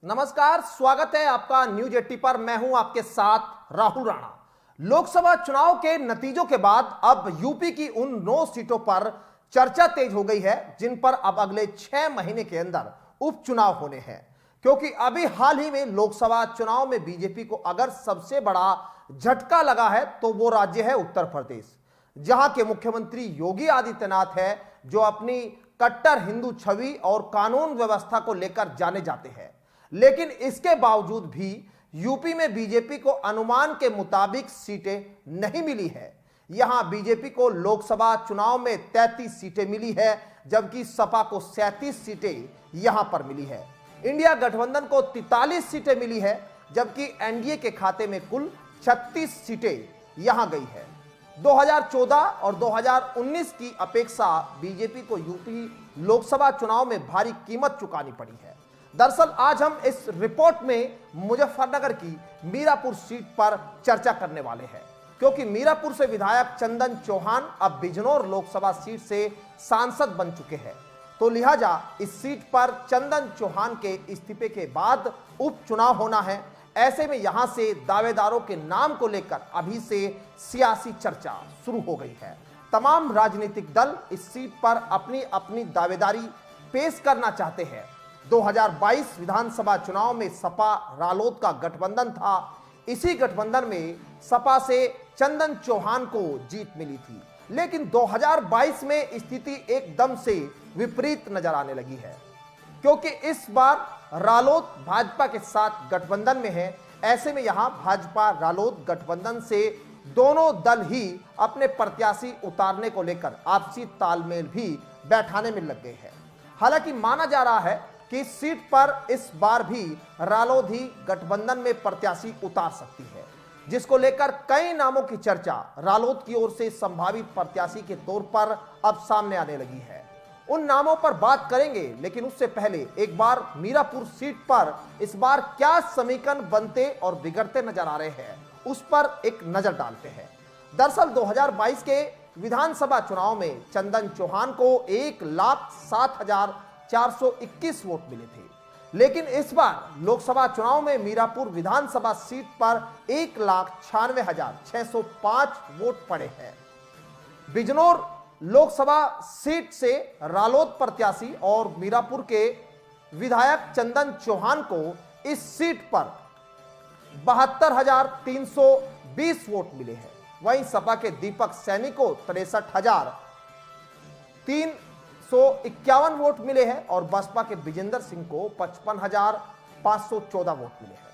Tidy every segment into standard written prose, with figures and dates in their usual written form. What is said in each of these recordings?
नमस्कार, स्वागत है आपका न्यूज 80 पर। मैं हूं आपके साथ राहुल राणा। लोकसभा चुनाव के नतीजों के बाद अब यूपी की उन 9 सीटों पर चर्चा तेज हो गई है जिन पर अब अगले 6 महीने के अंदर उपचुनाव होने हैं। क्योंकि अभी हाल ही में लोकसभा चुनाव में बीजेपी को अगर सबसे बड़ा झटका लगा है तो वो राज्य है उत्तर प्रदेश, जहां के मुख्यमंत्री योगी आदित्यनाथ है, जो अपनी कट्टर हिंदू छवि और कानून व्यवस्था को लेकर जाने जाते हैं। लेकिन इसके बावजूद भी यूपी में बीजेपी को अनुमान के मुताबिक सीटें नहीं मिली है। यहां बीजेपी को लोकसभा चुनाव में 33 सीटें मिली है, जबकि सपा को 37 सीटें यहां पर मिली है। इंडिया गठबंधन को 43 सीटें मिली है, जबकि एनडीए के खाते में कुल 36 सीटें यहां गई है। 2014 और 2019 की अपेक्षा बीजेपी को यूपी लोकसभा चुनाव में भारी कीमत चुकानी पड़ी है। दरअसल आज हम इस रिपोर्ट में मुजफ्फरनगर की मीरापुर सीट पर चर्चा करने वाले हैं, क्योंकि मीरापुर से विधायक चंदन चौहान अब बिजनौर लोकसभा सीट से सांसद बन चुके हैं। तो लिहाजा इस सीट पर चंदन चौहान के इस्तीफे के बाद उपचुनाव होना है। ऐसे में यहां से दावेदारों के नाम को लेकर अभी से सियासी चर्चा शुरू हो गई है। तमाम राजनीतिक दल इस सीट पर अपनी अपनी दावेदारी पेश करना चाहते हैं। 2022 विधानसभा चुनाव में सपा रालोद का गठबंधन था। इसी गठबंधन में सपा से चंदन चौहान को जीत मिली थी, लेकिन 2022 में स्थिति एकदम से विपरीत नजर आने लगी है, क्योंकि इस बार रालोद भाजपा के साथ गठबंधन में है। ऐसे में यहां भाजपा रालोद गठबंधन से दोनों दल ही अपने प्रत्याशी उतारने को लेकर आपसी तालमेल भी बैठाने में लग गए हैं। हालांकि माना जा रहा है कि इस सीट पर इस बार भी रालोद ही गठबंधन में प्रत्याशी उतार सकती है, जिसको लेकर कई नामों की चर्चा रालोद की ओर से संभावित प्रत्याशी के तौर पर अब सामने आने लगी है। उन नामों पर बात करेंगे, लेकिन उससे पहले एक बार मीरापुर सीट पर इस बार क्या समीकरण बनते और बिगड़ते नजर आ रहे हैं, उस पर एक नजर डालते हैं। दरअसल 2022 के विधानसभा चुनाव में चंदन चौहान को 1,07,421 वोट मिले थे, लेकिन इस बार लोकसभा चुनाव में मीरापुर विधानसभा सीट पर 1,96,605 वोट पड़े हैं। बिजनौर लोकसभा सीट से रालोद प्रत्याशी और मीरापुर के विधायक चंदन चौहान को इस सीट पर 72,320 वोट मिले हैं। वहीं सपा के दीपक सैनी को 63,351 वोट मिले हैं और बसपा के विजेंद्र सिंह को 55,514 वोट मिले हैं।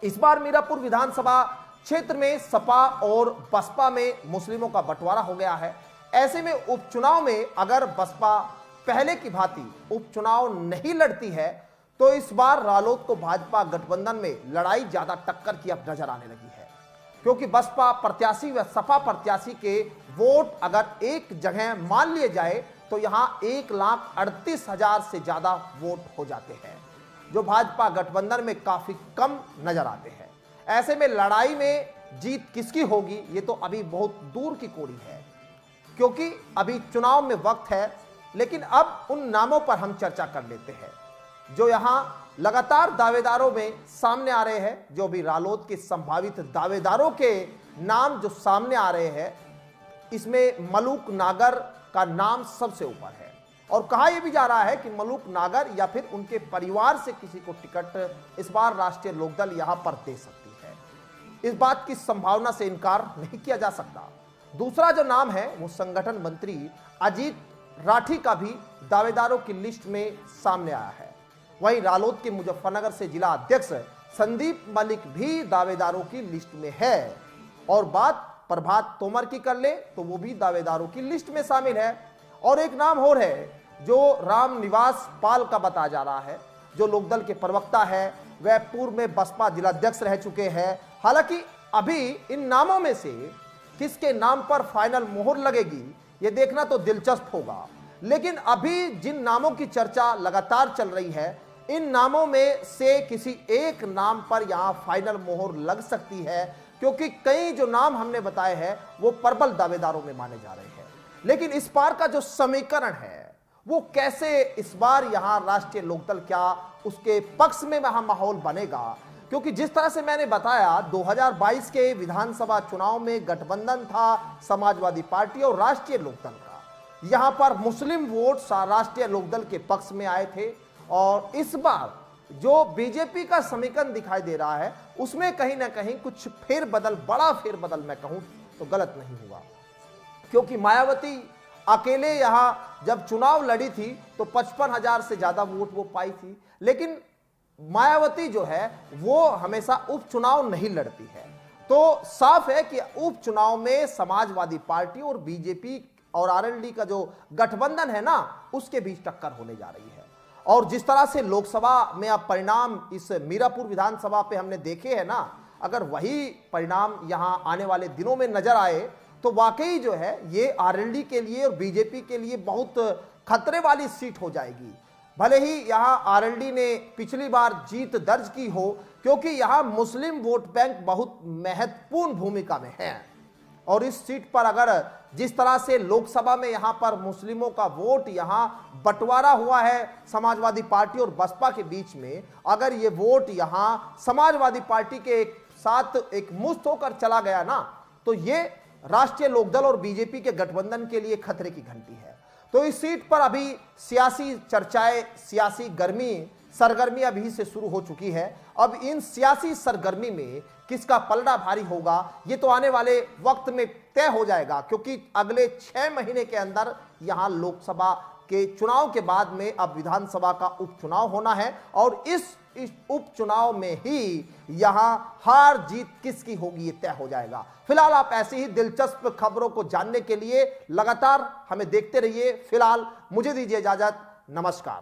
इस बार मीरापुर विधानसभा क्षेत्र में सपा और बसपा में मुस्लिमों का बंटवारा हो गया है। ऐसे में उपचुनाव में अगर बसपा पहले की भांति उपचुनाव नहीं लड़ती है तो इस बार रालोद को भाजपा गठबंधन में लड़ाई ज्यादा टक्कर की अब नजर आने लगी है, क्योंकि बसपा प्रत्याशी व सपा प्रत्याशी के वोट अगर एक जगह मान लिए जाए तो यहां 1,38,000 से ज्यादा वोट हो जाते हैं, जो भाजपा गठबंधन में काफी कम नजर आते हैं। ऐसे में लड़ाई में जीत किसकी होगी ये तो अभी बहुत दूर की कौड़ी है, क्योंकि अभी चुनाव में वक्त है। लेकिन अब उन नामों पर हम चर्चा कर लेते हैं जो यहां लगातार दावेदारों में सामने आ रहे हैं। जो भी रालोद के संभावित दावेदारों के नाम जो सामने आ रहे हैं, इसमें मलूक नागर का नाम सबसे ऊपर है और कहा यह भी जा रहा है कि मलूक नागर या फिर उनके परिवार से किसी को टिकट इस बार राष्ट्रीय लोकदल यहां पर दे सकती है। इस बात की संभावना से इनकार नहीं किया जा सकता। दूसरा जो नाम है वो संगठन मंत्री अजीत राठी का भी दावेदारों की लिस्ट में सामने आया है। वहीं रालोद के मुजफ्फरनगर से जिला अध्यक्ष संदीप मलिक भी दावेदारों की लिस्ट में है। और बात प्रभात तोमर की कर ले तो वो भी दावेदारों की लिस्ट में शामिल है। और एक नाम और है जो राम निवास पाल का बताया जा रहा है, जो लोकदल के प्रवक्ता है। वह पूर्व में बसपा जिलाध्यक्ष रह चुके हैं। हालांकि अभी इन नामों में से किसके नाम पर फाइनल मोहर लगेगी ये देखना तो दिलचस्प होगा। लेकिन अभी जिन नामों की चर्चा लगातार चल रही है, इन नामों में से किसी एक नाम पर यहां फाइनल मोहर लग सकती है, क्योंकि कई जो नाम हमने बताए हैं वो प्रबल दावेदारों में माने जा रहे हैं। लेकिन इस बार का जो समीकरण है वो कैसे इस बार यहां राष्ट्रीय लोकदल क्या उसके पक्ष में वहां माहौल बनेगा, क्योंकि जिस तरह से मैंने बताया 2022 के विधानसभा चुनाव में गठबंधन था समाजवादी पार्टी और राष्ट्रीय लोकदल का। यहां पर मुस्लिम वोट राष्ट्रीय लोकदल के पक्ष में आए थे और इस बार जो बीजेपी का समीकरण दिखाई दे रहा है उसमें कहीं ना कहीं कुछ फेरबदल, बड़ा फेरबदल मैं कहूं तो गलत नहीं हुआ, क्योंकि मायावती अकेले यहां जब चुनाव लड़ी थी तो 55,000 से ज्यादा वोट वो पाई थी, लेकिन मायावती जो है वो हमेशा उपचुनाव नहीं लड़ती है। तो साफ है कि उपचुनाव में समाजवादी पार्टी और बीजेपी और आरएलडी का जो गठबंधन है ना उसके बीच टक्कर होने जा रही है। और जिस तरह से लोकसभा में अब परिणाम इस मीरापुर विधानसभा पे हमने देखे हैं ना, अगर वही परिणाम यहां आने वाले दिनों में नजर आए तो वाकई जो है ये आरएलडी के लिए और बीजेपी के लिए बहुत खतरे वाली सीट हो जाएगी। भले ही यहां आरएलडी ने पिछली बार जीत दर्ज की हो, क्योंकि यहां मुस्लिम वोट बैंक बहुत महत्वपूर्ण भूमिका में है और इस सीट पर अगर जिस तरह से लोकसभा में यहां पर मुस्लिमों का वोट यहां बंटवारा हुआ है समाजवादी पार्टी और बसपा के बीच में, अगर ये वोट यहां समाजवादी पार्टी के साथ एक मुश्त होकर चला गया ना तो ये राष्ट्रीय लोकदल और बीजेपी के गठबंधन के लिए खतरे की घंटी है। तो इस सीट पर अभी सियासी चर्चाएं, सियासी सरगर्मी अभी से शुरू हो चुकी है। अब इन सियासी सरगर्मी में किसका पलड़ा भारी होगा ये तो आने वाले वक्त में तय हो जाएगा, क्योंकि अगले 6 महीने के अंदर यहां लोकसभा के चुनाव के बाद में अब विधानसभा का उपचुनाव होना है और इस उपचुनाव में ही यहां हार जीत किसकी होगी ये तय हो जाएगा। फिलहाल आप ऐसी ही दिलचस्प खबरों को जानने के लिए लगातार हमें देखते रहिए। फिलहाल मुझे दीजिए इजाजत, नमस्कार।